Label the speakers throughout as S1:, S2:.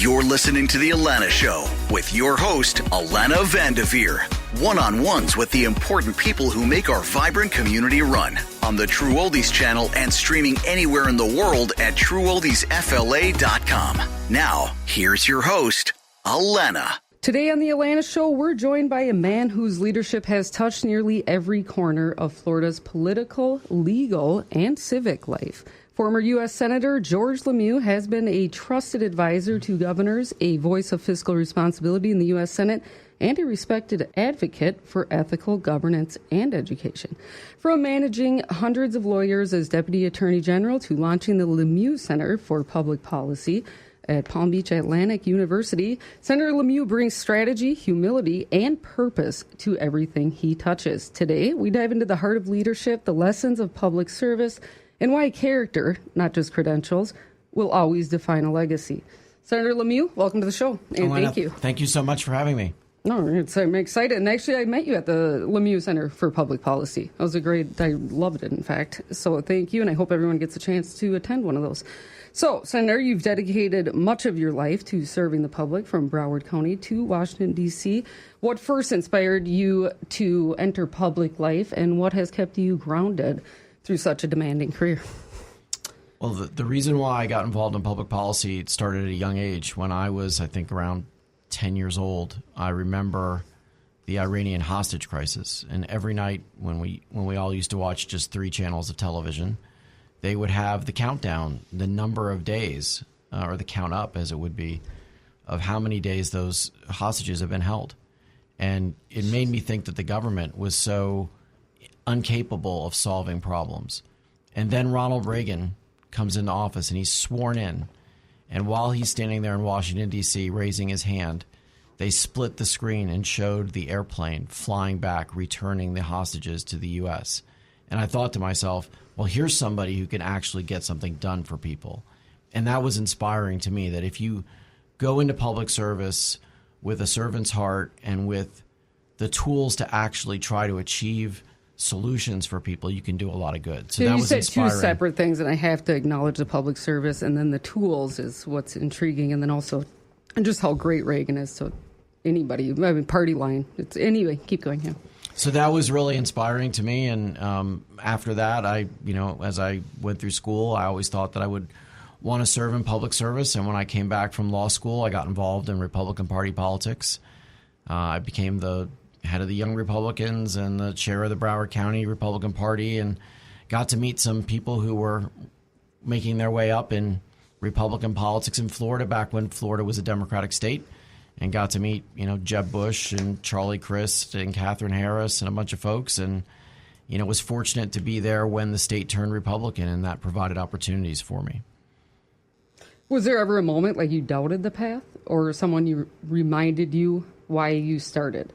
S1: You're listening to The Alana Show with your host, Alana Vandeveer. One-on-ones with the important people who make our vibrant community run. On the True Oldies channel and streaming anywhere in the world at TrueOldiesFLA.com. Now, here's your host, Alana.
S2: Today on The Alana Show, we're joined by a man whose leadership has touched nearly every corner of Florida's political, legal, and civic life. Former U.S. Senator George LeMieux has been a trusted advisor to governors, a voice of fiscal responsibility in the U.S. Senate, and a respected advocate for ethical governance and education. From managing hundreds of lawyers as Deputy Attorney General to launching the LeMieux Center for Public Policy at Palm Beach Atlantic University, Senator LeMieux brings strategy, humility, and purpose to everything he touches. Today, we dive into the heart of leadership, the lessons of public service, and why character, not just credentials, will always define a legacy. Senator LeMieux, welcome to the show, and thank you.
S3: Thank you so much for having me.
S2: No, I'm excited. And actually, I met you at the LeMieux Center for Public Policy. It was I loved it, in fact. So thank you, and I hope everyone gets a chance to attend one of those. So, Senator, you've dedicated much of your life to serving the public from Broward County to Washington, D.C. What first inspired you to enter public life, and what has kept you grounded through such a demanding career?
S3: Well, the reason why I got involved in public policy, it started at a young age. When I was, I think, around 10 years old, I remember the Iranian hostage crisis. And every night when we all used to watch just 3 channels of television, they would have the countdown, the number of days, or the count up as it would be, of how many days those hostages have been held. And it made me think that the government was so incapable of solving problems. And then Ronald Reagan comes into office and he's sworn in. And while he's standing there in Washington, D.C., raising his hand, they split the screen and showed the airplane flying back, returning the hostages to the U.S. And I thought to myself, well, here's somebody who can actually get something done for people. And that was inspiring to me, that if you go into public service with a servant's heart and with the tools to actually try to achieve solutions for people, you can do a lot of good. So that was inspiring. You said 2
S2: separate things, and I have to acknowledge the public service, and then the tools is what's intriguing, and then also just how great Reagan is to anybody. I mean, party line. Anyway, keep going. Yeah.
S3: So that was really inspiring to me, and after that, as I went through school, I always thought that I would want to serve in public service. And when I came back from law school, I got involved in Republican Party politics. I became the head of the Young Republicans and the chair of the Broward County Republican Party, and got to meet some people who were making their way up in Republican politics in Florida back when Florida was a Democratic state, and got to meet, Jeb Bush and Charlie Crist and Catherine Harris and a bunch of folks, and, was fortunate to be there when the state turned Republican, and that provided opportunities for me.
S2: Was there ever a moment like you doubted the path, or someone reminded you why you started?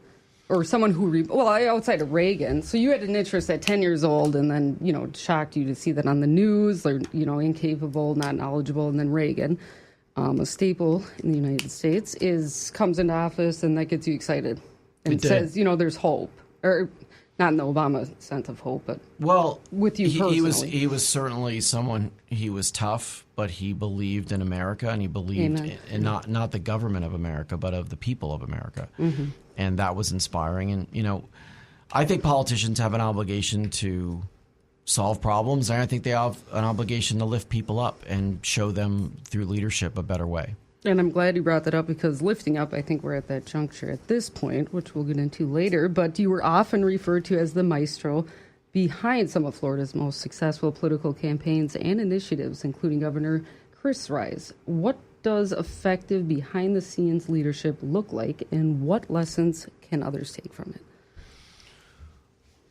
S2: Or someone who, outside of Reagan, so you had an interest at 10 years old, and then, it shocked you to see that on the news, or, incapable, not knowledgeable, and then Reagan, a staple in the United States, comes into office, and that gets you excited. And says, there's hope. Or not in the Obama sense of hope, but with you personally.
S3: He was certainly someone, he was tough, but he believed in America, and he believed in not the government of America, but of the people of America. Mm-hmm. And that was inspiring. And, I think politicians have an obligation to solve problems. And I think they have an obligation to lift people up and show them through leadership a better way.
S2: And I'm glad you brought that up, because lifting up, I think we're at that juncture at this point, which we'll get into later. But you were often referred to as the maestro behind some of Florida's most successful political campaigns and initiatives, including Governor Chris Rice. What does effective behind-the-scenes leadership look like, and what lessons can others take from it?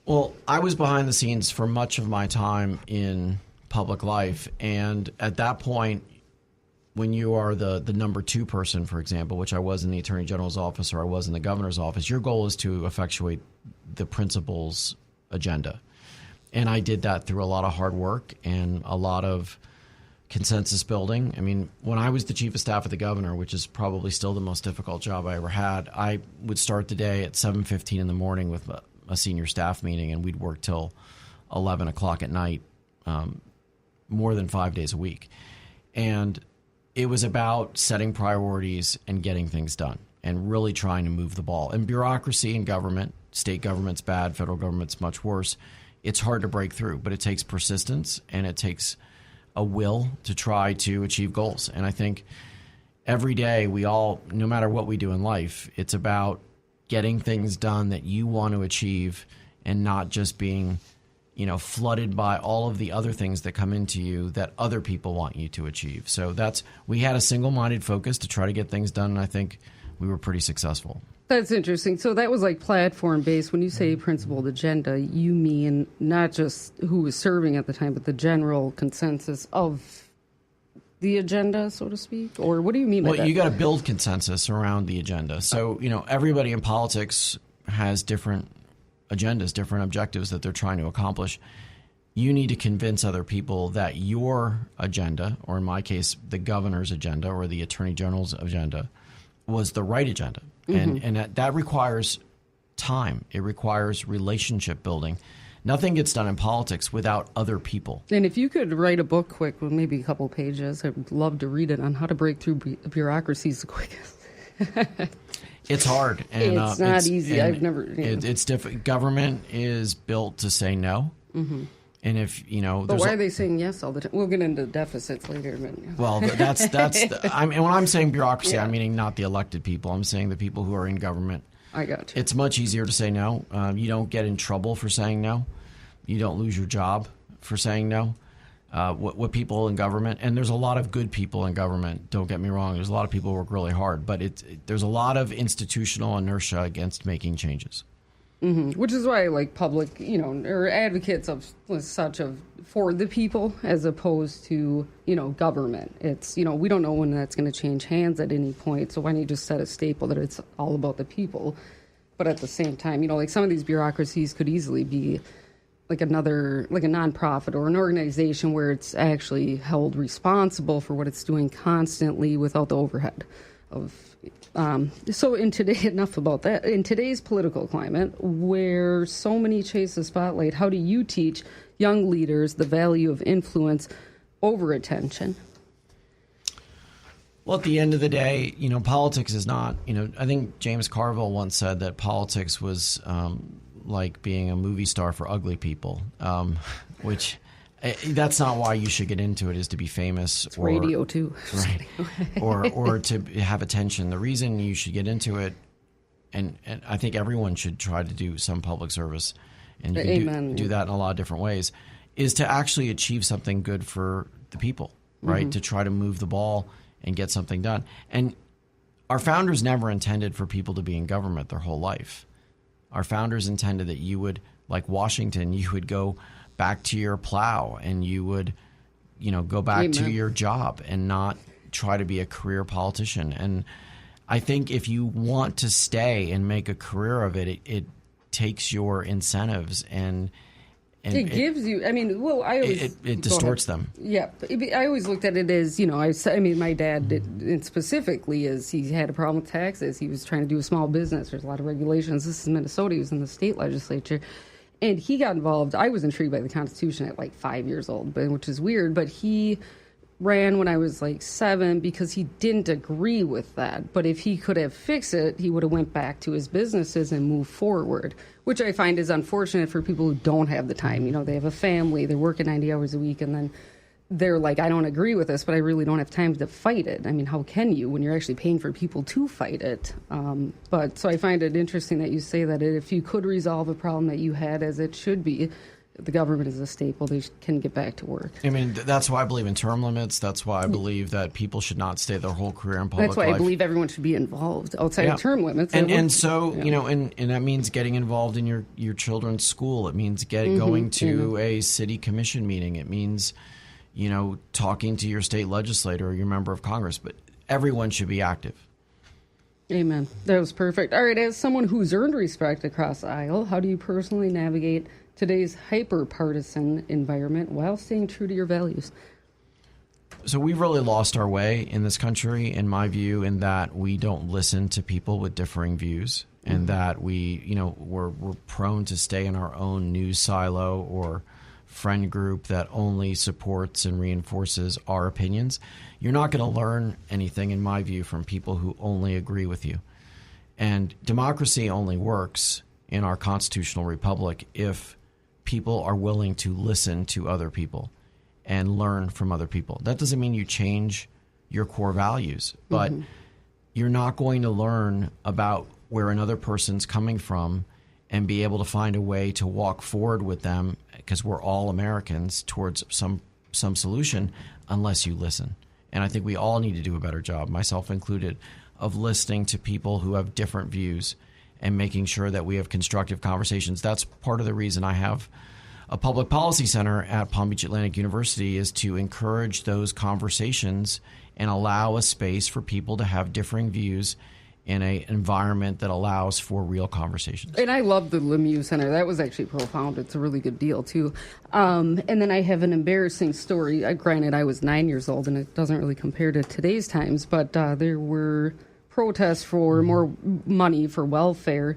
S3: Well, I was behind the scenes for much of my time in public life, and at that point, when you are the number 2 person, for example, which I was in the Attorney General's office or I was in the governor's office, your goal is to effectuate the principal's agenda. And I did that through a lot of hard work and a lot of consensus building. I mean, when I was the chief of staff of the governor, which is probably still the most difficult job I ever had, I would start the day at 7:15 in the morning with a senior staff meeting, and we'd work till 11 o'clock at night, more than 5 days a week. And it was about setting priorities and getting things done and really trying to move the ball. And bureaucracy in government, state government's bad, federal government's much worse. It's hard to break through, but it takes persistence and it takes a will to try to achieve goals. And I think every day we all, no matter what we do in life, it's about getting things done that you want to achieve and not just being, flooded by all of the other things that come into you that other people want you to achieve. So we had a single-minded focus to try to get things done, and I think we were pretty successful.
S2: That's interesting. So that was like platform-based. When you say principled agenda, you mean not just who was serving at the time, but the general consensus of the agenda, so to speak? Or what do you mean by that?
S3: Well, you got to build consensus around the agenda. So, everybody in politics has different agendas, different objectives that they're trying to accomplish. You need to convince other people that your agenda, or in my case, the governor's agenda or the attorney general's agenda, was the right agenda. Mm-hmm. And that requires time. It requires relationship building. Nothing gets done in politics without other people.
S2: And if you could write a book quick, with maybe a couple pages, I'd love to read it on how to break through bureaucracies the quickest.
S3: It's hard. And,
S2: it's not easy. I've never.
S3: It's different. Government is built to say no. Mm-hmm. And if
S2: but why are they saying yes all the time? We'll get into deficits later. But,
S3: Well, that's. I mean, when I'm saying bureaucracy, I'm meaning not the elected people. I'm saying the people who are in government.
S2: I got you.
S3: It's much easier to say no. You don't get in trouble for saying no. You don't lose your job for saying no. What people in government, and there's a lot of good people in government, don't get me wrong, there's a lot of people who work really hard, but there's a lot of institutional inertia against making changes.
S2: Mm-hmm. Which is why I like public, or advocates of for the people as opposed to, government. It's, we don't know when that's going to change hands at any point, so why don't you just set a staple that it's all about the people? But at the same time, like some of these bureaucracies could easily be like a nonprofit or an organization where it's actually held responsible for what it's doing constantly without the overhead of. Enough about that. In today's political climate, where so many chase the spotlight, how do you teach young leaders the value of influence over attention?
S3: Well, at the end of the day, politics is not, I think James Carville once said that politics was like being a movie star for ugly people, which that's not why you should get into it, is to be famous.
S2: It's radio too.
S3: Right. or to have attention. The reason you should get into it, and I think everyone should try to do some public service, and you can do that in a lot of different ways, is to actually achieve something good for the people, right? Mm-hmm. To try to move the ball and get something done. And our founders never intended for people to be in government their whole life. Our founders intended that you would, like Washington, you would go back to your plow and you would, go back to your job and not try to be a career politician. And I think if you want to stay and make a career of it, it takes your incentives and
S2: it gives you. I mean, well, I always
S3: it distorts them.
S2: Yeah, I always looked at it as my dad specifically is he had a problem with taxes. He was trying to do a small business. There's a lot of regulations. This is Minnesota. He was in the state legislature. And he got involved. I was intrigued by the Constitution at 5 years old, which is weird. But he ran when I was 7 because he didn't agree with that. But if he could have fixed it, he would have went back to his businesses and moved forward, which I find is unfortunate for people who don't have the time. They have a family, they're working 90 hours a week, and then they're like, I don't agree with this, but I really don't have time to fight it. I mean, how can you when you're actually paying for people to fight it? So I find it interesting that you say that if you could resolve a problem that you had as it should be, the government is a staple, they can get back to work.
S3: I mean, that's why I believe in term limits. That's why I believe that people should not stay their whole career in public life.
S2: That's why I believe everyone should be involved outside of term limits.
S3: And so, and that means getting involved in your children's school. It means going to a city commission meeting. It means talking to your state legislator or your member of Congress, but everyone should be active.
S2: Amen. That was perfect. All right, as someone who's earned respect across the aisle, how do you personally navigate today's hyper-partisan environment while staying true to your values?
S3: So we've really lost our way in this country, in my view, in that we don't listen to people with differing views, and that we're prone to stay in our own news silo or friend group that only supports and reinforces our opinions, you're not going to learn anything, in my view, from people who only agree with you. And democracy only works in our constitutional republic if people are willing to listen to other people and learn from other people. That doesn't mean you change your core values, but you're not going to learn about where another person's coming from and be able to find a way to walk forward with them, because we're all Americans, towards some solution unless you listen. And I think we all need to do a better job, myself included, of listening to people who have different views and making sure that we have constructive conversations. That's part of the reason I have a public policy center at Palm Beach Atlantic University, is to encourage those conversations and allow a space for people to have differing views in an environment that allows for real conversations.
S2: And I love the LeMieux Center. That was actually profound. It's a really good deal, too. And then I have an embarrassing story. Granted, I was 9 years old, and it doesn't really compare to today's times, but there were protests for more money for welfare,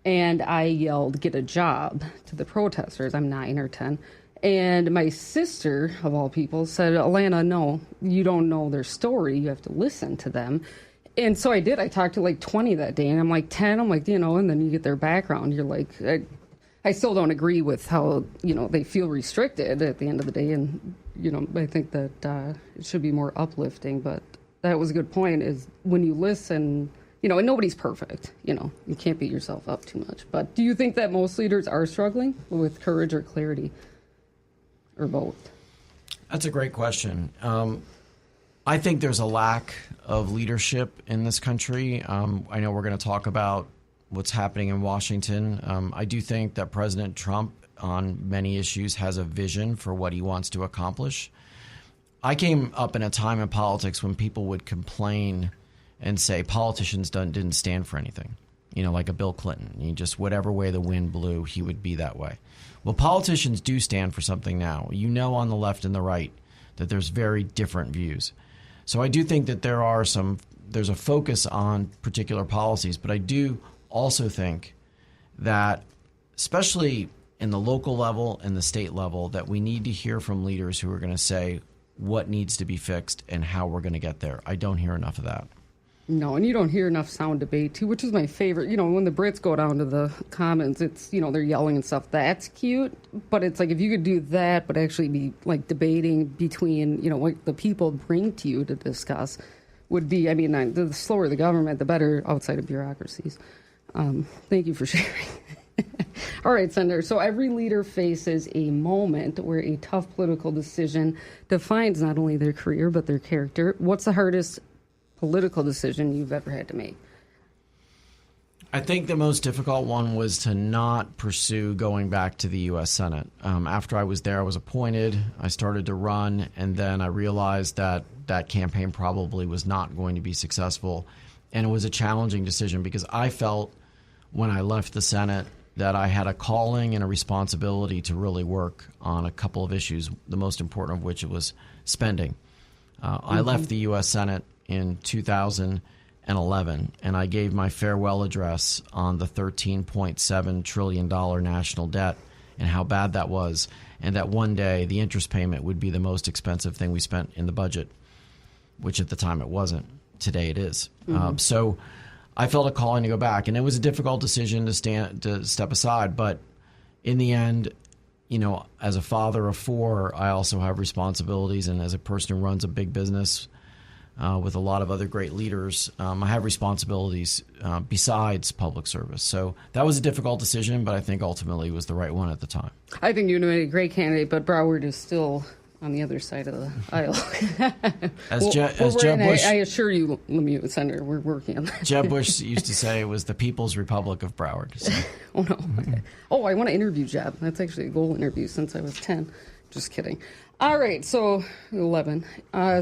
S2: and I yelled, "Get a job," to the protesters. I'm 9 or 10. And my sister, of all people, said, "Alana, no, you don't know their story. You have to listen to them." And so I did. I talked to like 20 that day, and I'm like 10. I'm like, and then you get their background. You're like, I still don't agree with how, they feel restricted at the end of the day. And, I think that it should be more uplifting. But that was a good point, is when you listen, and nobody's perfect. You can't beat yourself up too much. But do you think that most leaders are struggling with courage or clarity, or both?
S3: That's a great question. I think there's a lack of leadership in this country. I know we're going to talk about what's happening in Washington. I do think that President Trump, on many issues, has a vision for what he wants to accomplish. I came up in a time in politics when people would complain and say politicians didn't stand for anything, like a Bill Clinton. Just whatever way the wind blew, he would be that way. Well, politicians do stand for something now. On the left and the right that there's very different views. So I do think that there's a focus on particular policies, but I do also think that, especially in the local level and the state level, that we need to hear from leaders who are going to say what needs to be fixed and how we're going to get there. I don't hear enough of that.
S2: No, and you don't hear enough sound debate, too, which is my favorite. When the Brits go down to the Commons, it's, they're yelling and stuff. That's cute. But it's like, if you could do that, but actually be, like, debating between, what the people bring to you to discuss would be, the slower the government, the better, outside of bureaucracies. Thank you for sharing. All right, Senator. So every leader faces a moment where a tough political decision defines not only their career, but their character. What's the hardest political decision you've ever had to make?
S3: I think the most difficult one was to not pursue going back to the U.S. Senate. After I was there, I was appointed. I started to run, and then I realized that that campaign probably was not going to be successful. And it was a challenging decision because I felt when I left the Senate that I had a calling and a responsibility to really work on a couple of issues, the most important of which was spending. I left the U.S. Senate in 2011, and I gave my farewell address on the $13.7 trillion national debt and how bad that was, and that one day the interest payment would be the most expensive thing we spent in the budget, which at the time it wasn't. Today it is. So I felt a calling to go back, and it was a difficult decision to step aside, but in the end, as a father of 4, I also have responsibilities, and as a person who runs a big business with a lot of other great leaders, I have responsibilities besides public service. So that was a difficult decision, but I think ultimately it was the right one at the time.
S2: I think you made a great candidate, but Broward is still on the other side of the aisle. As Jeb Bush, I assure you, LeMieux Senator, we're working on that.
S3: Jeb Bush used to say it was the People's Republic of Broward. So.
S2: Oh, no. Okay. Oh, I want to interview Jeb. That's actually a goal interview since I was 10. Just kidding. All right, so 11.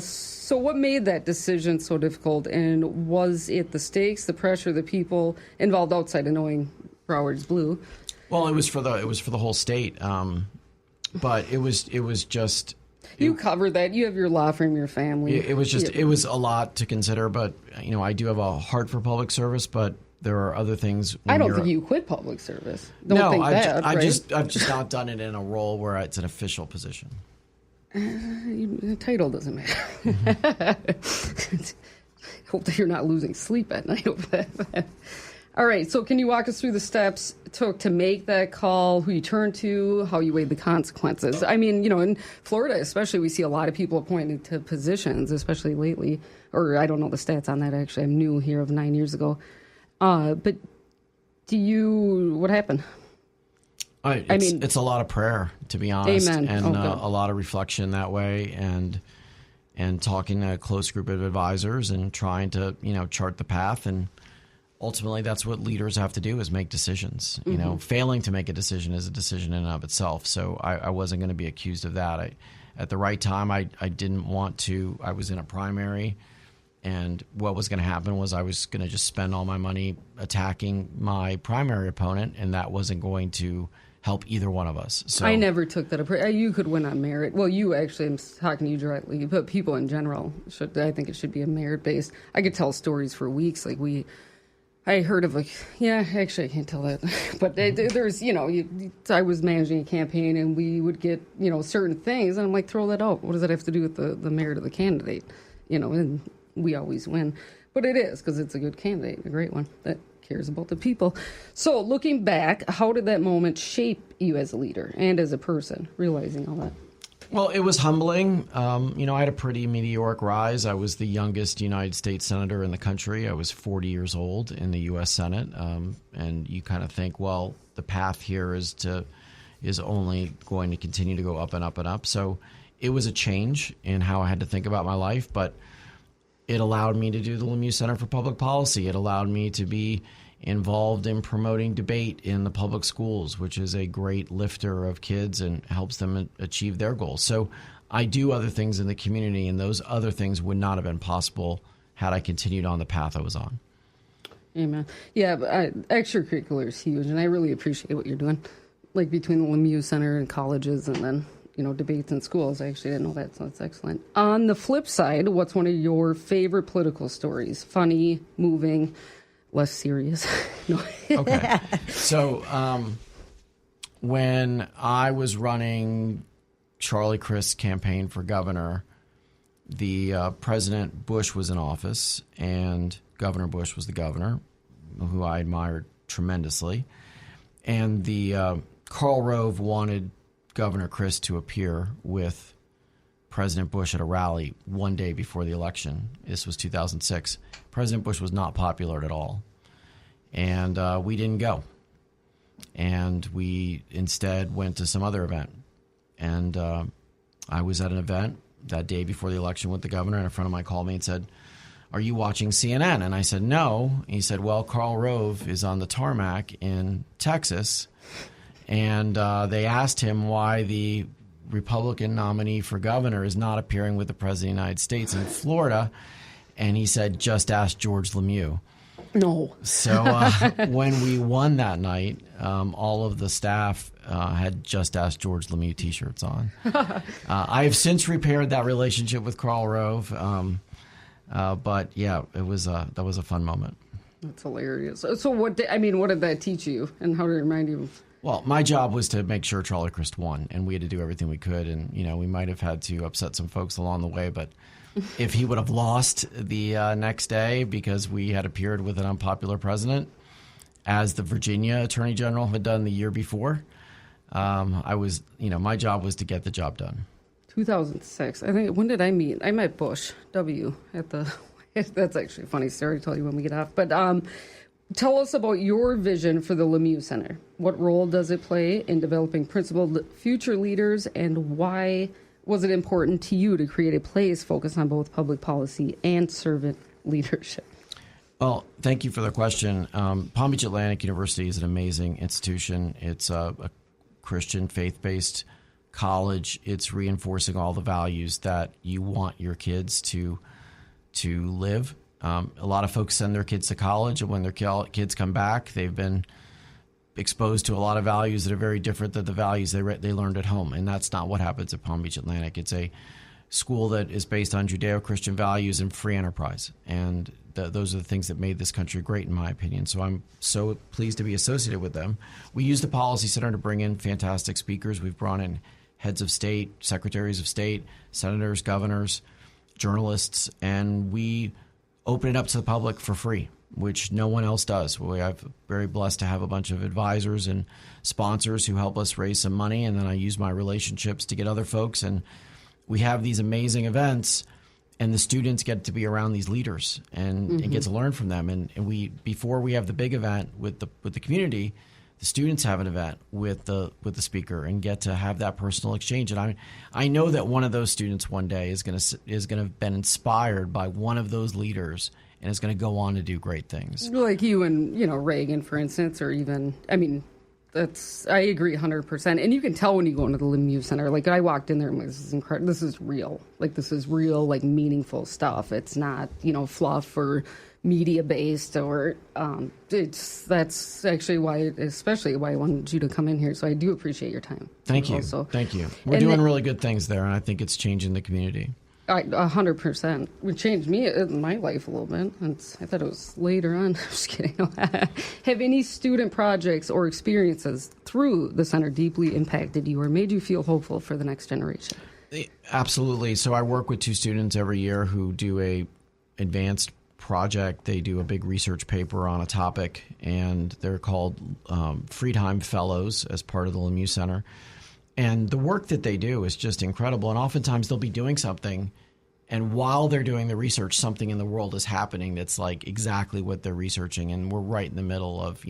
S2: So what made that decision so difficult, and was it the stakes, the pressure, the people involved outside of knowing Broward's blue?
S3: Well, it was for the whole state, but it was just.
S2: You covered that. You have your law firm, your family.
S3: It was a lot to consider, but I do have a heart for public service, but there are other things.
S2: I don't think you quit public service. I've
S3: just not done it in a role where it's an official position.
S2: The title doesn't matter. Hope that you're not losing sleep at night over that. All right, so can you walk us through the steps it took to make that call, who you turned to, how you weighed the consequences? I mean, in Florida especially, we see a lot of people appointed to positions, especially lately. Or I don't know the stats on that, actually. I'm new here of 9 years ago. But what happened?
S3: It's a lot of prayer, to be honest.
S2: Amen.
S3: And a lot of reflection that way, and talking to a close group of advisors and trying to, chart the path. And ultimately, that's what leaders have to do, is make decisions.
S2: Mm-hmm.
S3: Failing to make a decision is a decision in and of itself. So I wasn't going to be accused of that. At the right time, I didn't want to. I was in a primary, and what was going to happen was I was going to just spend all my money attacking my primary opponent, and that wasn't going to help either one of us. So
S2: I never took that approach. You could win on merit. Well, you actually, I'm talking to you directly, but people in general I think it should be a merit based. I could tell stories for weeks. I heard of actually I can't tell that, but there's, I was managing a campaign and we would get, certain things, and I'm like, throw that out. What does that have to do with the merit of the candidate? And we always win, but it is because it's a good candidate, a great one that cares about the people. So looking back, how did that moment shape you as a leader and as a person, realizing all that?
S3: Well, it was humbling. I had a pretty meteoric rise. I was the youngest United States senator in the country. I was 40 years old in the U.S. Senate. And you kind of think, well, the path here is only going to continue to go up and up and up. So it was a change in how I had to think about my life, but it allowed me to do the LeMieux Center for Public Policy. It allowed me to be involved in promoting debate in the public schools, which is a great lifter of kids and helps them achieve their goals. So I do other things in the community, and those other things would not have been possible had I continued on the path I was on. Amen.
S2: Yeah, but extracurricular is huge, and I really appreciate what you're doing, like between the LeMieux Center and colleges and then, debates in schools. I actually didn't know that, so that's excellent. On the flip side, what's one of your favorite political stories? Funny, moving, less serious? No.
S3: Okay. So when I was running Charlie Crist's campaign for governor, the President Bush was in office, and Governor Bush was the governor, who I admired tremendously. And the Karl Rove wanted Governor Crist to appear with President Bush at a rally one day before the election. This was 2006. President Bush was not popular at all. And we didn't go. And we instead went to some other event. And I was at an event that day before the election with the governor, and a friend of mine called me and said, "Are you watching CNN?" And I said, "No." And he said, "Well, Karl Rove is on the tarmac in Texas." And they asked him why the Republican nominee for governor is not appearing with the President of the United States in Florida. And he said, "Just ask George LeMieux."
S2: No.
S3: So when we won that night, all of the staff had "Just Ask George LeMieux" T-shirts on. I have since repaired that relationship with Karl Rove. But yeah, that was a fun moment.
S2: That's hilarious. So what did that teach you, and how did it remind you of?
S3: Well, my job was to make sure Charlie Crist won, and we had to do everything we could. And, we might have had to upset some folks along the way, but if he would have lost the next day because we had appeared with an unpopular president, as the Virginia Attorney General had done the year before, my job was to get the job done.
S2: 2006. I think, when did I meet? I met Bush W. at the, that's actually a funny story. I'll tell you when we get off. But tell us about your vision for the LeMieux Center. What role does it play in developing principled future leaders, and why was it important to you to create a place focused on both public policy and servant leadership?
S3: Well, thank you for the question. Palm Beach Atlantic University is an amazing institution. It's a Christian faith-based college. It's reinforcing all the values that you want your kids to live. A lot of folks send their kids to college, and when their kids come back, they've been exposed to a lot of values that are very different than the values they learned at home. And that's not what happens at Palm Beach Atlantic. It's a school that is based on Judeo-Christian values and free enterprise. And those are the things that made this country great, in my opinion. So I'm so pleased to be associated with them. We use the Policy Center to bring in fantastic speakers. We've brought in heads of state, secretaries of state, senators, governors, journalists, and we open it up to the public for free, which no one else does. I'm very blessed to have a bunch of advisors and sponsors who help us raise some money, and then I use my relationships to get other folks, and we have these amazing events, and the students get to be around these leaders and get to learn from them. And we, before we have the big event with the community, the students have an event with the speaker and get to have that personal exchange. And I know that one of those students one day is going to have been inspired by one of those leaders and is going to go on to do great things.
S2: Like you and, Reagan, for instance, or even, I agree 100%. And you can tell when you go into the LeMieux Center. Like, I walked in there and I'm like, this is incredible. This is real. Like, this is real, like, meaningful stuff. It's not, fluff or media-based or that's actually especially why I wanted you to come in here. So I do appreciate your time.
S3: Thank you. Also. Thank you. We're doing really good things there, and I think it's changing the community.
S2: 100%. It changed me in my life a little bit. I thought it was later on. I'm just kidding. Have any student projects or experiences through the center deeply impacted you or made you feel hopeful for the next generation?
S3: Absolutely. So I work with 2 students every year who do a advanced project. They do a big research paper on a topic, and they're called Friedheim Fellows as part of the LeMieux Center. And the work that they do is just incredible. And oftentimes they'll be doing something, and while they're doing the research, something in the world is happening that's like exactly what they're researching. And we're right in the middle of,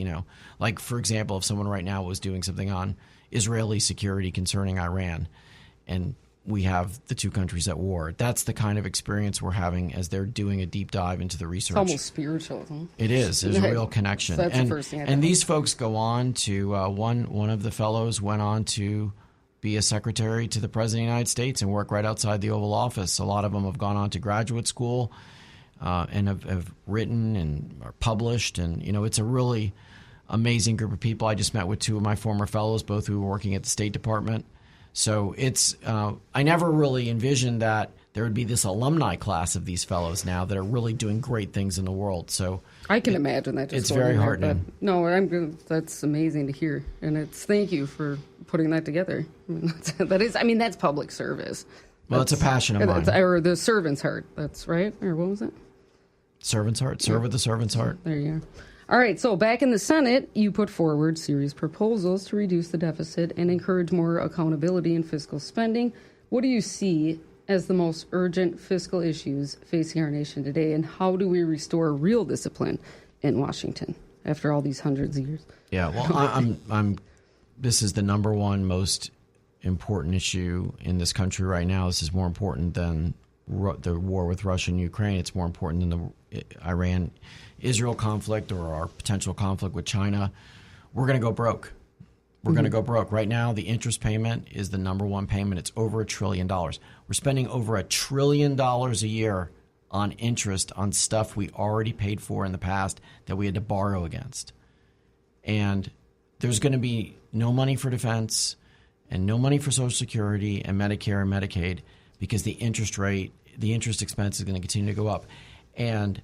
S3: like, for example, if someone right now was doing something on Israeli security concerning Iran, and we have the 2 countries at war. That's the kind of experience we're having as they're doing a deep dive into the research.
S2: It's almost spiritual. Huh?
S3: It is. There's a real connection.
S2: So that's the first thing.
S3: And these folks go on to one of the fellows went on to be a secretary to the President of the United States and work right outside the Oval Office. A lot of them have gone on to graduate school and have written and are published. And, it's a really amazing group of people. I just met with 2 of my former fellows, both who were working at the State Department. So it's I never really envisioned that there would be this alumni class of these fellows now that are really doing great things in the world. So
S2: I can imagine that.
S3: It's very heartening.
S2: No, that's amazing to hear, and thank you for putting that together. That's public service.
S3: Well, it's a passion of mine.
S2: Or the servant's heart. That's right. Or what was it?
S3: Servant's heart. Serve with the servant's heart.
S2: There you are. All right, so back in the Senate, you put forward serious proposals to reduce the deficit and encourage more accountability in fiscal spending. What do you see as the most urgent fiscal issues facing our nation today, and how do we restore real discipline in Washington after all these hundreds of years?
S3: Yeah, well, this is the number one most important issue in this country right now. This is more important than the war with Russia and Ukraine. It's more important than the Iran-Israel conflict or our potential conflict with China. We're going to go broke. We're going to go broke. Right now, the interest payment is the number one payment. It's over $1 trillion. We're spending over $1 trillion a year on interest on stuff we already paid for in the past that we had to borrow against. And there's going to be no money for defense and no money for Social Security and Medicare and Medicaid because the interest expense is going to continue to go up. And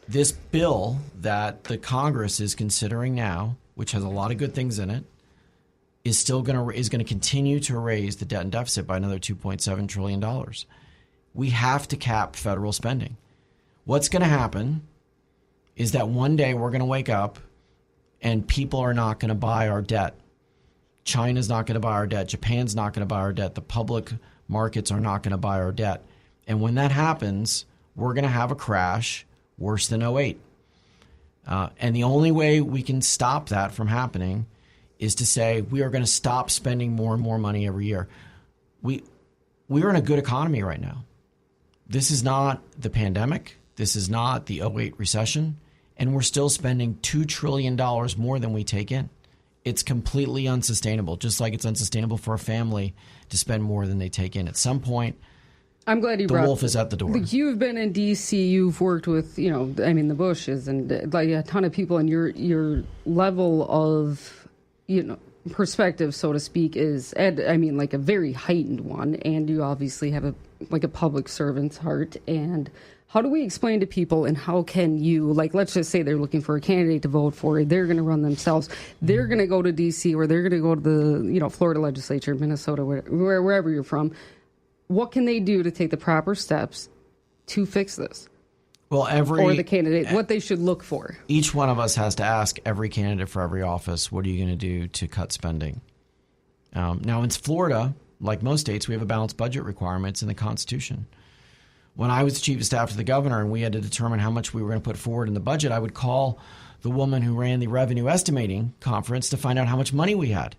S3: this bill that the Congress is considering now, which has a lot of good things in it, is going to continue to raise the debt and deficit by another $2.7 trillion. We have to cap federal spending. What's going to happen is that one day we're going to wake up and people are not going to buy our debt. China's not going to buy our debt. Japan's not going to buy our debt. The public markets are not going to buy our debt. And when that happens, we're going to have a crash worse than 2008. And the only way we can stop that from happening is to say we are going to stop spending more and more money every year. We're in a good economy right now. This is not the pandemic. This is not the 2008 recession. And we're still spending $2 trillion more than we take in. It's completely unsustainable, just like it's unsustainable for a family to spend more than they take in. At some point,
S2: I'm glad you
S3: the wolf is at the door.
S2: You've been in D.C., you've worked with, the Bushes and like a ton of people, and your level of, perspective, so to speak, is, like a very heightened one. And you obviously have a public servant's heart. And How do we explain to people, and how can you, like, let's just say they're looking for a candidate to vote for, they're going to run themselves, they're going to go to D.C. or they're going to go to the, Florida legislature, Minnesota, wherever you're from. What can they do to take the proper steps to fix this?
S3: Well,
S2: or the candidate, what they should look for.
S3: Each one of us has to ask every candidate for every office, what are you going to do to cut spending? Now, in Florida, like most states, we have a balanced budget requirements in the Constitution. When I was the chief of staff to the governor and we had to determine how much we were going to put forward in the budget, I would call the woman who ran the revenue estimating conference to find out how much money we had,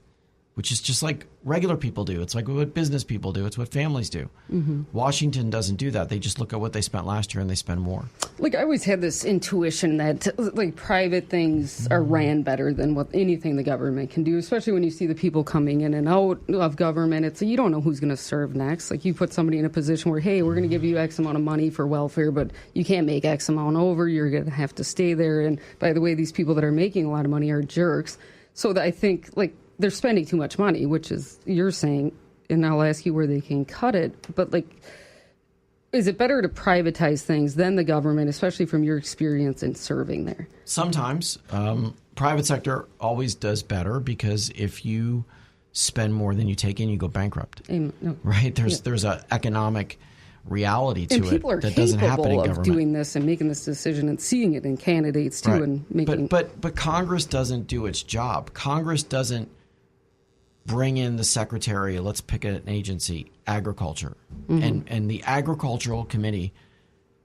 S3: which is just like regular people do. It's like what business people do. It's what families do. Mm-hmm. Washington doesn't do that. They just look at what they spent last year and they spend more.
S2: Like, I always had this intuition that, like, private things are ran better than what anything the government can do, especially when you see the people coming in and out of government. It's, you don't know who's going to serve next. Like, you put somebody in a position where, hey, we're going to give you X amount of money for welfare, but you can't make X amount over. You're going to have to stay there. And by the way, these people that are making a lot of money are jerks. So that I think, like, they're spending too much money, which is, you're saying, and I'll ask you where they can cut it. But, like, is it better to privatize things than the government, especially from your experience in serving there? Sometimes.
S3: Private sector always does better because if you spend more than you take in, you go bankrupt.
S2: No.
S3: Right? There's an economic reality to it that doesn't happen in government. And people are capable of
S2: doing this and making this decision and seeing it in candidates, too.
S3: Right.
S2: And making...
S3: But Congress doesn't do its job. Congress doesn't bring in the secretary, let's pick an agency, agriculture. Mm-hmm. And the agricultural committee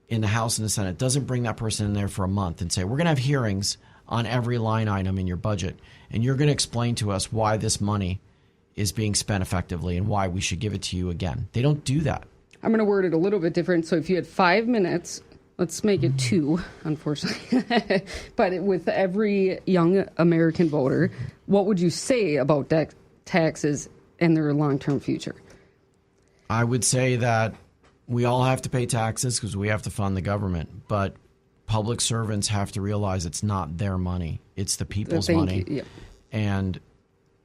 S3: in the House and the Senate doesn't bring that person in there for a month and say, we're going to have hearings on every line item in your budget, and you're going to explain to us why this money is being spent effectively and why we should give it to you again. They don't do that.
S2: I'm going to word it a little bit different. So if you had 5 minutes, let's make it 2, unfortunately. But with every young American voter, what would you say about taxes and their long-term future?
S3: I would say that we all have to pay taxes because we have to fund the government, but public servants have to realize it's not their money. It's the people's money.
S2: Yeah.
S3: And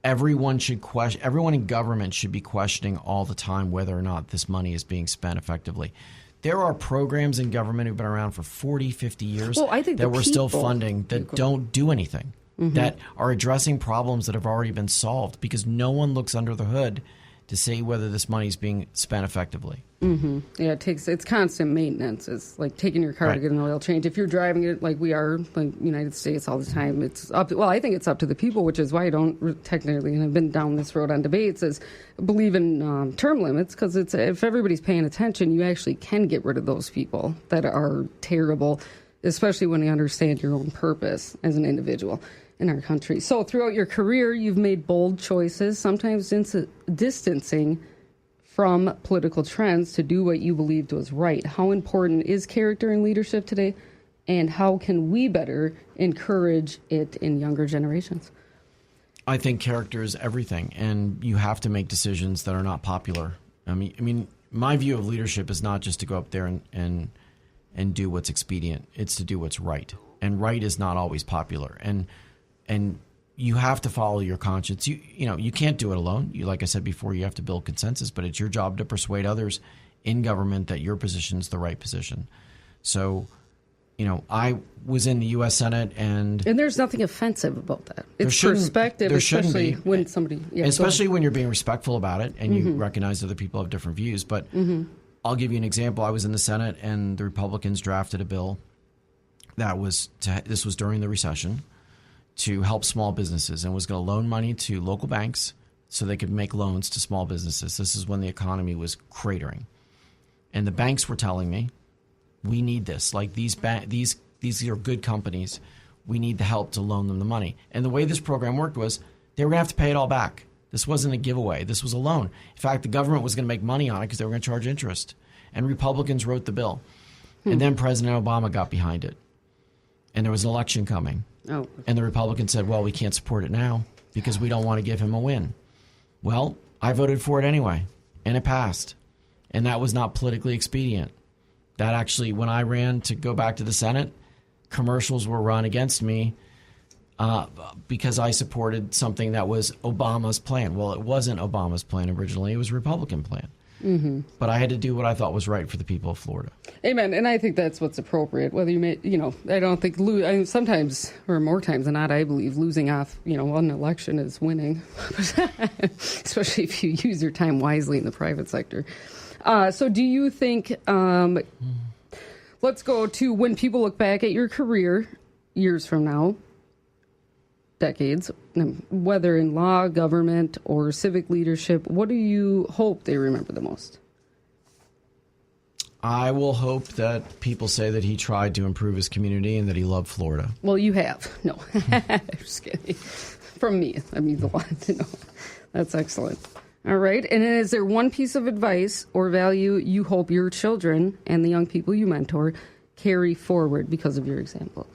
S3: everyone in government should be questioning all the time whether or not this money is being spent effectively. There are programs in government who've been around for 40, 50 years that we're still funding that don't do anything. Mm-hmm. That are addressing problems that have already been solved because no one looks under the hood to see whether this money is being spent effectively.
S2: Mm-hmm. Yeah, it's constant maintenance. It's like taking your car to get an oil change. If you're driving it like we are, like United States all the time, it's up to, I think it's up to the people, which is why I don't technically, and I've been down this road on debates, is believe in term limits, because it's if everybody's paying attention, you actually can get rid of those people that are terrible, especially when you understand your own purpose as an individual in our country. So throughout your career, you've made bold choices, sometimes distancing from political trends to do what you believed was right. How important is character in leadership today, and how can we better encourage it in younger generations?
S3: I think character is everything, and you have to make decisions that are not popular. I mean, my view of leadership is not just to go up there and do what's expedient. It's to do what's right, and right is not always popular. And you have to follow your conscience. You can't do it alone. Like I said before, you have to build consensus, but it's your job to persuade others in government that your position is the right position. So, I was in the U.S. Senate, and
S2: there's nothing offensive about that. It's perspective, especially when somebody,
S3: especially when you're being respectful about it and you recognize other people have different views. But I'll give you an example. I was in the Senate, and the Republicans drafted a bill this was during the recession, to help small businesses, and was going to loan money to local banks so they could make loans to small businesses. This is when the economy was cratering. And the banks were telling me, we need this. Like these are good companies. We need the help to loan them the money. And the way this program worked was they were going to have to pay it all back. This wasn't a giveaway. This was a loan. In fact, the government was going to make money on it because they were going to charge interest. And Republicans wrote the bill. And then President Obama got behind it. And there was an election coming.
S2: Oh.
S3: And the Republicans said, well, we can't support it now because we don't want to give him a win. Well, I voted for it anyway, and it passed. And that was not politically expedient. That actually, when I ran to go back to the Senate, commercials were run against me because I supported something that was Obama's plan. Well, it wasn't Obama's plan originally. It was a Republican plan. but I had to do what I thought was right for the people of Florida.
S2: Amen. And I think that's what's appropriate. Whether you may, I don't think sometimes, or more times than not, I believe losing off, one election is winning, especially if you use your time wisely in the private sector. So do you think, let's go to when people look back at your career years from now, decades, whether in law, government, or civic leadership, what do you hope they remember the most?
S3: I will hope that people say that he tried to improve his community and that he loved Florida.
S2: Well, you have. No, just kidding. From me, that means a lot to know. That's excellent. All right. And is there one piece of advice or value you hope your children and the young people you mentor carry forward because of your example?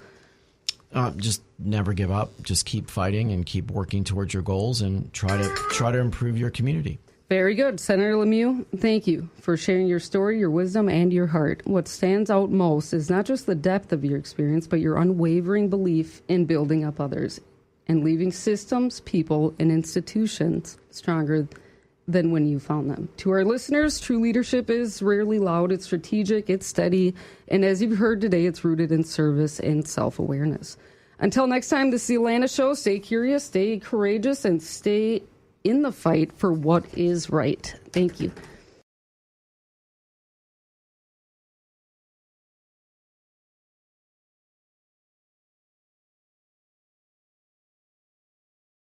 S3: Just never give up. Just keep fighting and keep working towards your goals and try to improve your community.
S2: Very good. Senator LeMieux, thank you for sharing your story, your wisdom, and your heart. What stands out most is not just the depth of your experience, but your unwavering belief in building up others and leaving systems, people, and institutions stronger than when you found them. To our listeners, true leadership is rarely loud. It's strategic, it's steady, and as you've heard today, it's rooted in service and self-awareness. Until next time, this is the Alana Show. Stay curious, stay courageous, and stay in the fight for what is right. Thank you.